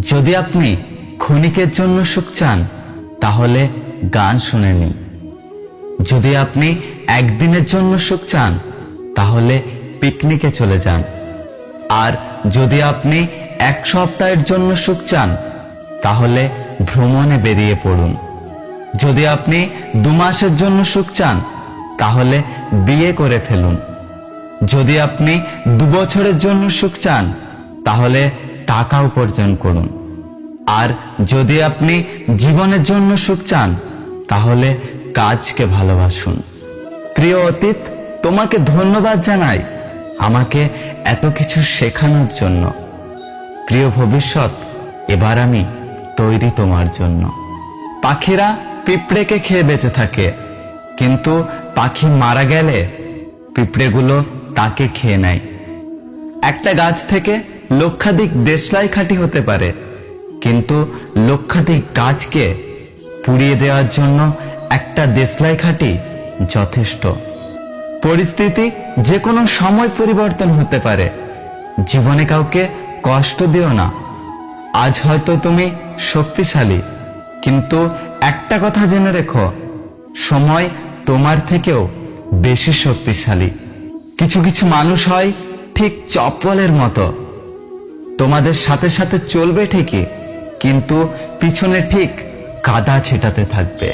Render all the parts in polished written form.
যদি আপনি ক্ষণিকের জন্য সুখ চান তাহলে গান শুনে নিন। যদি আপনি একদিনের জন্য সুখ চান তাহলে পিকনিকে চলে যান। আর যদি আপনি এক সপ্তাহের জন্য সুখ চান তাহলে ভ্রমণে বেরিয়ে পড়ুন। যদি আপনি 2 মাসের জন্য সুখ চান তাহলে বিয়ে করে ফেলুন। যদি আপনি 2 বছরের জন্য সুখ চান তাহলে টাকা উপার্জন করুন। আর যদি আপনি জীবনের জন্য সুখ চান তাহলে কাজকে ভালোবাসুন। প্রিয় অতীত, তোমাকে ধন্যবাদ জানাই আমাকে এত কিছু শেখানোর জন্য। প্রিয় ভবিষ্যৎ, এবার আমি তৈরি তোমার জন্য। পাখিরা পিঁপড়েকে খেয়ে বেঁচে থাকে, কিন্তু পাখি মারা গেলে পিঁপড়েগুলো তাকে খেয়ে নেয়। একটা গাছ থেকে লক্ষাধিক দেশলাই খাঁটি হতে পারে, কিন্তু লক্ষাধিক গাছকে পুড়িয়ে দেওয়ার জন্য একটা দেশলাই খাঁটি যথেষ্ট। পরিস্থিতি যে কোনো সময় পরিবর্তন হতে পারে। জীবনে কাউকে কষ্ট দিও না। আজ হয়তো তুমি শক্তিশালী, কিন্তু একটা কথা জেনে রেখো, সময় তোমার থেকেও বেশি শক্তিশালী। কিছু কিছু মানুষ হয় ঠিক চপ্পলের মতো, তোমাদের সাথে সাথে চলবে ঠিকই, কিন্তু পিছনে ঠিক কাদা ছেটাতে থাকবে।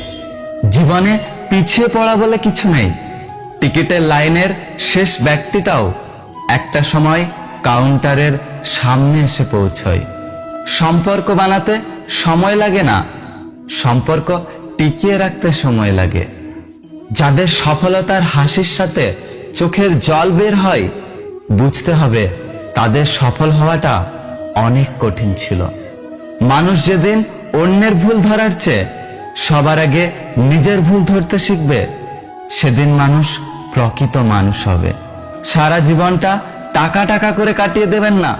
জীবনে পিছিয়ে পড়া বলে কিছু নেই। টিকিটের লাইনের শেষ ব্যক্তিটাও একটা সময় কাউন্টারের সামনে এসে পৌঁছয়। সম্পর্ক বানাতে সময় লাগে না, সম্পর্ক টিকিয়ে রাখতে সময় লাগে। যাদের সফলতার হাসির সাথে চোখের জল বের হয়, বুঝতে হবে তাদের সফল হওয়াটা অনেক কঠিন ছিল। মানুষ যেদিন অন্যের ভুল ধরার চেয়ে সবার আগে নিজের ভুল ধরতে শিখবে, সেদিন মানুষ প্রকৃত মানুষ হবে। সারা জীবনটা টাকা টাকা করে কাটিয়ে দেবেন না।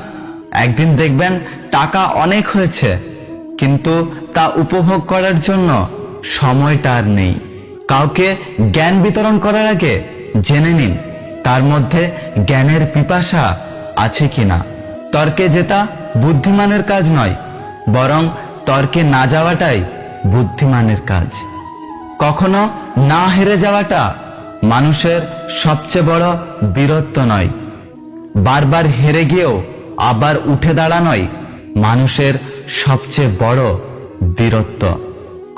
একদিন দেখবেন টাকা অনেক হয়েছে, কিন্তু তা উপভোগ করার জন্য সময়টা আর নেই। কাউকে জ্ঞান বিতরণ করার আগে জেনে নিন তার মধ্যে জ্ঞানের পিপাসা আছে কিনা। তর্কে জেতা বুদ্ধিমানের কাজ নয়, বরং তর্কে না যাওয়াটাই বুদ্ধিমানের কাজ। কখনো না হেরে যাওয়াটা মানুষের সবচেয়ে বড় বীরত্ব নয়। বারবার হেরে গিয়েও আবার উঠে দাঁড়ানোই মানুষের সবচেয়ে বড় বীরত্ব।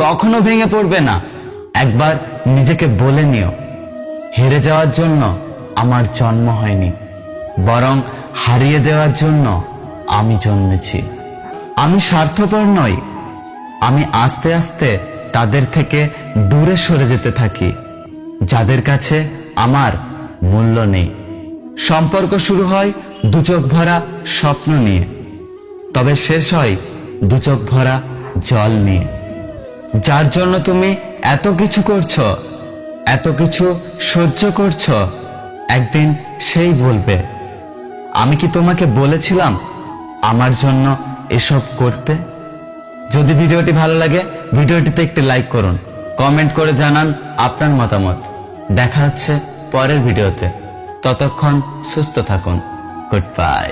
কখনো ভেঙে পড়বে না। একবার নিজেকে বলে নিও, হেরে যাওয়ার জন্য আমার জন্ম হয়নি, বরং হারিয়ে দেওয়ার জন্য আমি জন্মেছি। আমি স্বার্থপর নই। আমি আস্তে আস্তে তাদের থেকে দূরে সরে যেতে থাকি যাদের কাছে আমার মূল্য নেই। সম্পর্ক শুরু হয় 2 চোখ ভরা স্বপ্ন নিয়ে, তবে শেষ হয় 2 চোখ ভরা জল নিয়ে। যার জন্য তুমি এত কিছু করছো, এত কিছু সহ্য করছো, একদিন সেই বলবে, আমি কি তোমাকে বলেছিলাম আমার জন্য এসব করতে? যদি ভিডিওটি ভালো লাগে, ভিডিওটিতে একটি লাইক করুন, কমেন্ট করে জানান আপনার মতামত। দেখা হচ্ছে পরের ভিডিওতে। ততক্ষণ সুস্থ থাকুন। Good bye.